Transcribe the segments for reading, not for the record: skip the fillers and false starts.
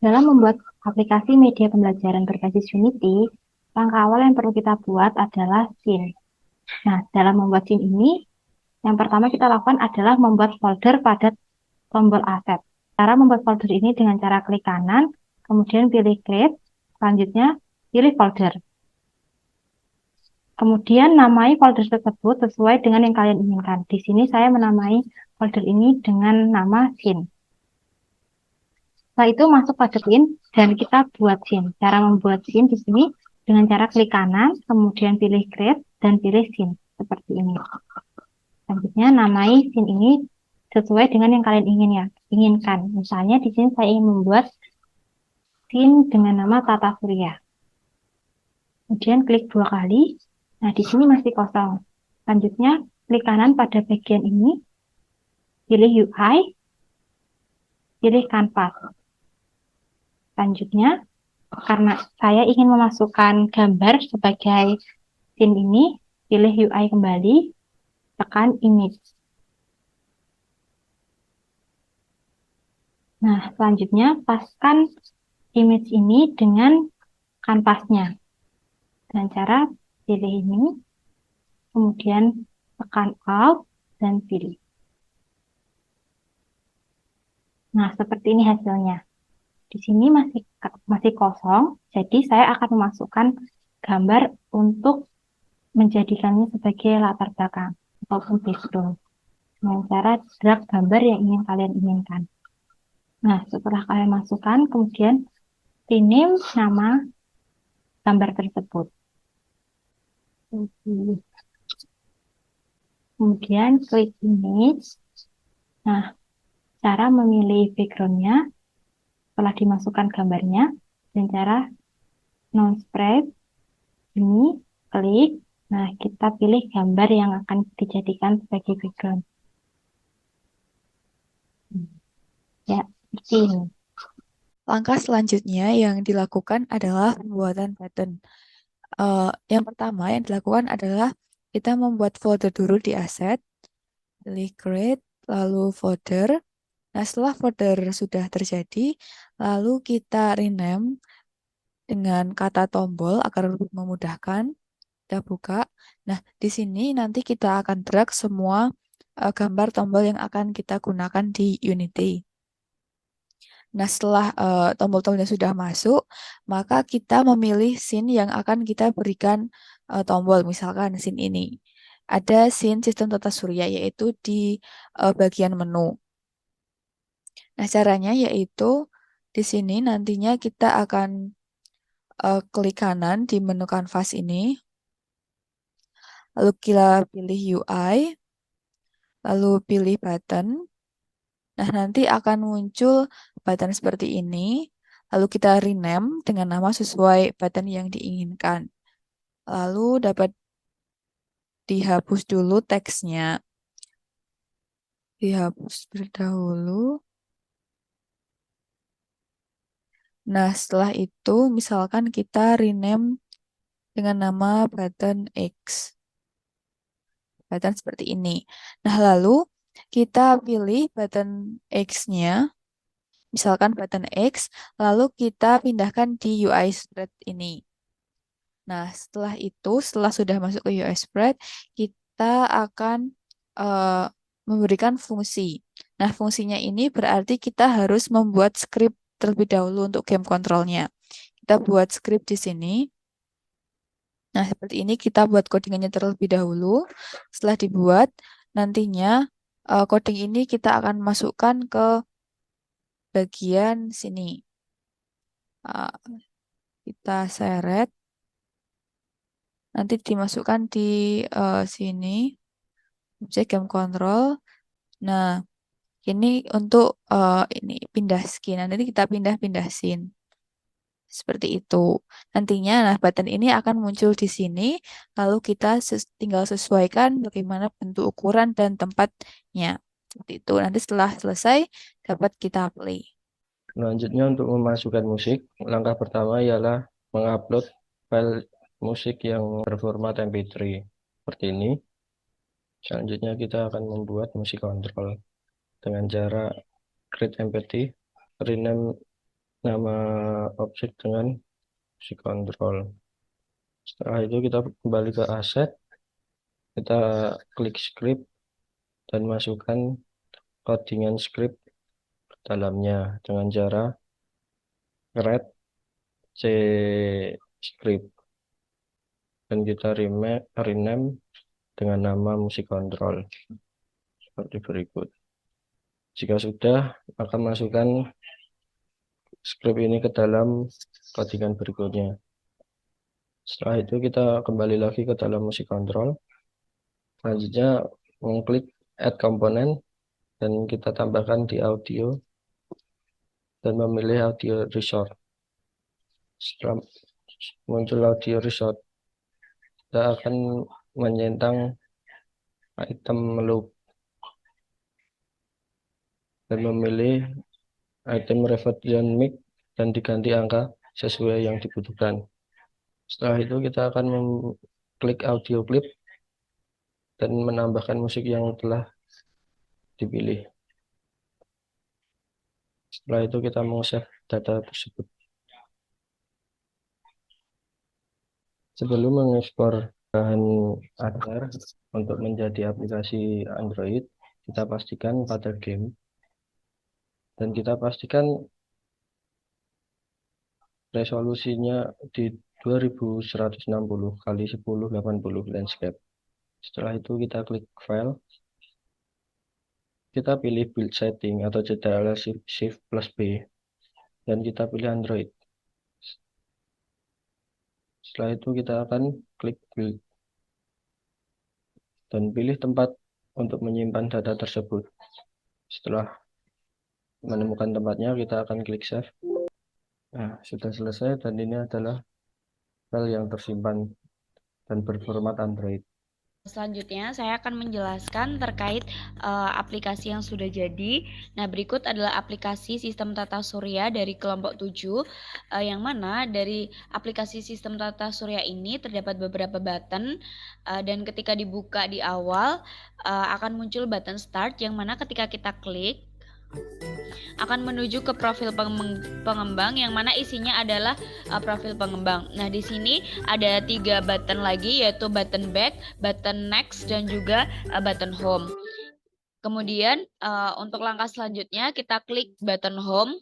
Dalam membuat aplikasi media pembelajaran berbasis Unity, langkah awal yang perlu kita buat adalah scene. Nah, dalam membuat scene ini, yang pertama kita lakukan adalah membuat folder pada tombol aset. Cara membuat folder ini dengan cara klik kanan, kemudian pilih create, selanjutnya pilih folder. Kemudian namai folder tersebut sesuai dengan yang kalian inginkan. Di sini saya menamai folder ini dengan nama scene. Setelah itu masuk pada scene dan kita buat scene. Cara membuat scene di sini dengan cara klik kanan, kemudian pilih create dan pilih scene seperti ini. Selanjutnya namai scene ini sesuai dengan yang kalian inginkan. Misalnya di sini saya ingin membuat scene dengan nama Tata Surya. Kemudian klik 2 kali. Nah, di sini masih kosong. Selanjutnya klik kanan pada bagian ini, pilih UI, pilih kanvas. Selanjutnya, karena saya ingin memasukkan gambar sebagai scene ini, pilih UI kembali, tekan image. Nah, selanjutnya paskan image ini dengan kanvasnya. Dengan cara pilih ini, kemudian tekan Alt dan pilih. Nah, seperti ini hasilnya. Di sini masih kosong, jadi saya akan memasukkan gambar untuk menjadikannya sebagai latar belakang ataupun background dengan cara drag gambar yang ingin kalian inginkan. Nah, setelah kalian masukkan, kemudian rename nama gambar tersebut. Kemudian klik image. Nah, cara memilih backgroundnya setelah dimasukkan gambarnya dan cara non-spread ini klik. Nah, kita pilih gambar yang akan dijadikan sebagai background. Ya, seperti ini. Langkah selanjutnya yang dilakukan adalah pembuatan button. Yang pertama yang dilakukan adalah kita membuat folder dulu di aset, pilih create, lalu folder. Nah, setelah folder sudah terjadi, lalu kita rename dengan kata tombol agar lebih memudahkan. Kita buka. Nah, di sini nanti kita akan drag semua gambar tombol yang akan kita gunakan di Unity. Nah, setelah tombol-tombolnya sudah masuk, maka kita memilih scene yang akan kita berikan tombol. Misalkan scene ini. Ada scene sistem tata surya, yaitu di bagian menu. Nah, caranya yaitu di sini nantinya kita akan klik kanan di menu kanvas ini. Lalu kita pilih UI, lalu pilih button. Nah, nanti akan muncul button seperti ini. Lalu kita rename dengan nama sesuai button yang diinginkan. Lalu dapat dihapus dulu teksnya. Dihapus terdahulu. Nah, setelah itu misalkan kita rename dengan nama button X. Button seperti ini. Nah, lalu kita pilih button X-nya. Misalkan button X, lalu kita pindahkan di UI spread ini. Nah, setelah itu, setelah sudah masuk ke UI spread, kita akan eh, memberikan fungsi. Nah, fungsinya ini berarti kita harus membuat script terlebih dahulu untuk game controlnya. Kita buat script di sini. Nah, seperti ini kita buat codingannya terlebih dahulu. Setelah dibuat, nantinya coding ini kita akan masukkan ke bagian sini. Eh, kita seret, nanti dimasukkan di sini, objek game control. Nah, ini untuk ini pindah skin. Nanti kita pindah-pindah scene. Seperti itu. Nantinya, nah button ini akan muncul di sini. Lalu kita tinggal sesuaikan bagaimana bentuk ukuran dan tempatnya. Seperti itu. Nanti setelah selesai, dapat kita play. Selanjutnya untuk memasukkan musik, langkah pertama ialah mengupload file musik yang berformat MP3 seperti ini. Selanjutnya kita akan membuat musik kontrol dengan cara create empty, rename nama objek dengan music control. Setelah itu kita kembali ke aset, kita klik script dan masukkan codingan script ke dalamnya dengan cara create C script dan kita rename dengan nama music control seperti berikut. Jika sudah, maka masukkan script ini ke dalam codingan berikutnya. Setelah itu kita kembali lagi ke dalam music control. Selanjutnya mengklik add component dan kita tambahkan di audio dan memilih audio resort. Setelah muncul audio resort, kita akan menyentang item loop dan memilih item reversion mic dan diganti angka sesuai yang dibutuhkan. Setelah itu kita akan mengklik audio clip dan menambahkan musik yang telah dipilih. Setelah itu kita meng-save data tersebut. Sebelum mengekspor bahan agar untuk menjadi aplikasi Android, kita pastikan pada game dan kita pastikan resolusinya di 2160 x 1080 landscape. Setelah itu kita klik file, kita pilih build setting atau Ctrl Shift plus B dan kita pilih Android. Setelah itu kita akan klik build dan pilih tempat untuk menyimpan data tersebut. Setelah menemukan tempatnya, kita akan klik save. Nah, sudah selesai dan ini adalah file yang tersimpan dan berformat Android. Selanjutnya, saya akan menjelaskan terkait aplikasi yang sudah jadi. Nah, berikut adalah aplikasi sistem tata surya dari kelompok 7, yang mana dari aplikasi sistem tata surya ini terdapat beberapa button, dan ketika dibuka di awal, akan muncul button start, yang mana ketika kita klik, akan menuju ke profil pengembang yang mana isinya adalah profil pengembang. Nah, di sini ada 3 button lagi, yaitu button back, button next, dan juga button home. Kemudian untuk langkah selanjutnya kita klik button home,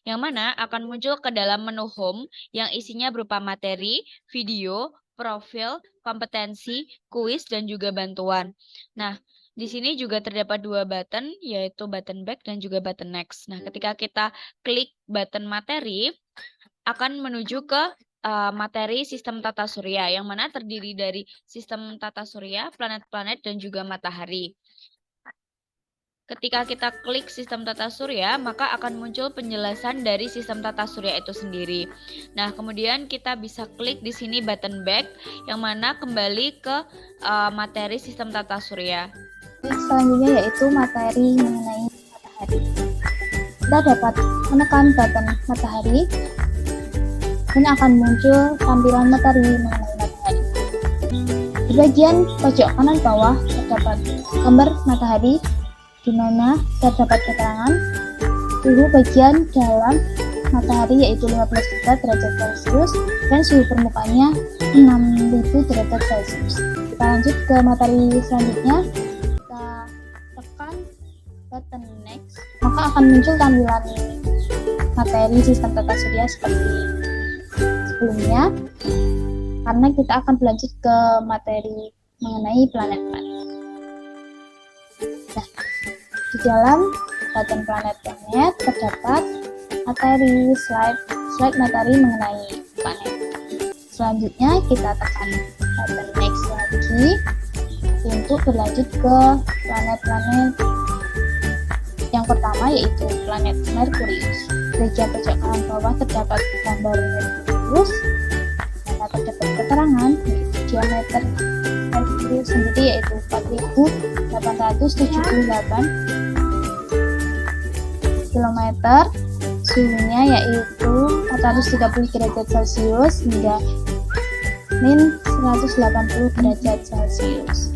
yang mana akan muncul ke dalam menu home yang isinya berupa materi, video, profil, kompetensi, kuis, dan juga bantuan. Nah, di sini juga terdapat 2 button, yaitu button back dan juga button next. Nah, ketika kita klik button materi, akan menuju ke materi sistem tata surya, yang mana terdiri dari sistem tata surya, planet-planet, dan juga matahari. Ketika kita klik sistem tata surya, maka akan muncul penjelasan dari sistem tata surya itu sendiri. Nah, kemudian kita bisa klik di sini button back, yang mana kembali ke materi sistem tata surya. Selanjutnya yaitu materi mengenai matahari. Kita dapat menekan button matahari dan akan muncul tampilan materi mengenai matahari. Di bagian pojok kanan bawah terdapat gambar matahari, di mana terdapat keterangan suhu bagian dalam matahari yaitu 15 juta derajat Celcius dan suhu permukaannya 6000 derajat Celcius. Kita lanjut ke materi selanjutnya. Button next, maka akan muncul tampilan materi sistem tata surya seperti sebelumnya, karena kita akan berlanjut ke materi mengenai planet-planet. Nah, di dalam button planet-planet terdapat materi slide materi mengenai planet. Selanjutnya kita tekan button next lagi untuk berlanjut ke planet-planet. Yang pertama yaitu planet Merkurius. Bagian pojok kanan bawah terdapat gambar Merkurius, dan terdapat keterangan yaitu diameter Merkurius sendiri yaitu 4.878 km, suhunya yaitu 430 derajat Celcius hingga min 180 derajat Celcius.